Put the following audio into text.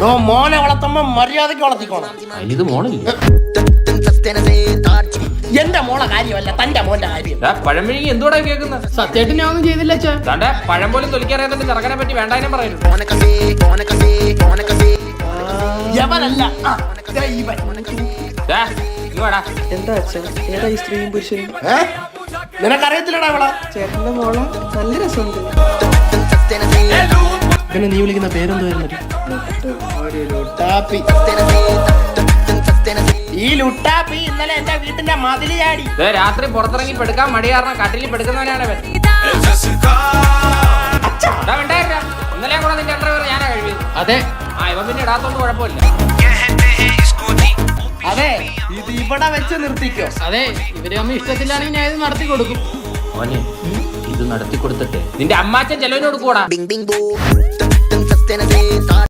മോനെ വളർത്തുമ്പോ മര്യാദക്ക് വളർത്തിക്കോണം. ഇത് മോണില്ലേ? എന്റെ മോളെ കാര്യമല്ല, തന്റെ മോന്റെ കാര്യം. പഴംപിഴങ്ങി എന്തുകൂടെ കേൾക്കുന്നത്? സത്യമായിട്ട് ഞാൻ ഒന്നും ചെയ്തില്ല അച്ഛാ. താണ്ടെ പഴം പോലും തൊലിക്കറിയാതെ ചെറുക്കനെ പറ്റി വേണ്ടാനും പറയുന്നു. യവനല്ല എന്താ അച്ഛാ ഏതാ ഈ സ്ത്രീയും പുരുഷനും? നിനക്കറിയത്തില്ലടാ അവളെ. ചേട്ടന്റെ മോളെ നല്ല രസമുണ്ട്. പിന്നെ നീ വിളിക്കുന്ന പേരെന്തുവായിരുന്നു? ഈ ലുട്ടാപ്പി ഇന്നലെ എന്റെ വീട്ടിന്റെ മതില് ചാടി. രാത്രി പുറത്തിറങ്ങി പെടുക്കാൻ മടി കാരണം കട്ടിലിൽ പെടുക്കുന്നവനാണ് അവൻ. ഇന്നലെ കൂടെ നിന്റെ അണ്ടർവെയർ ഞാനാ കഴിവിയത്. അതെ ഇവ പിന്നെ ഇടാത്തോണ്ട് കുഴപ്പമില്ല. അതെ, ഇത് ഇവിടെ വെച്ച് നിർത്തിക്കോ. അതെ, ഇവര് അമ്മ ഇഷ്ടത്തിലാണെങ്കിൽ ഞാൻ ഇത് നടത്തി കൊടുക്കും. മോനെ ഇത് നടത്തി കൊടുത്തിട്ട് നിന്റെ അമ്മാച്ചൻ ചെലവിനോട് കൂടാ.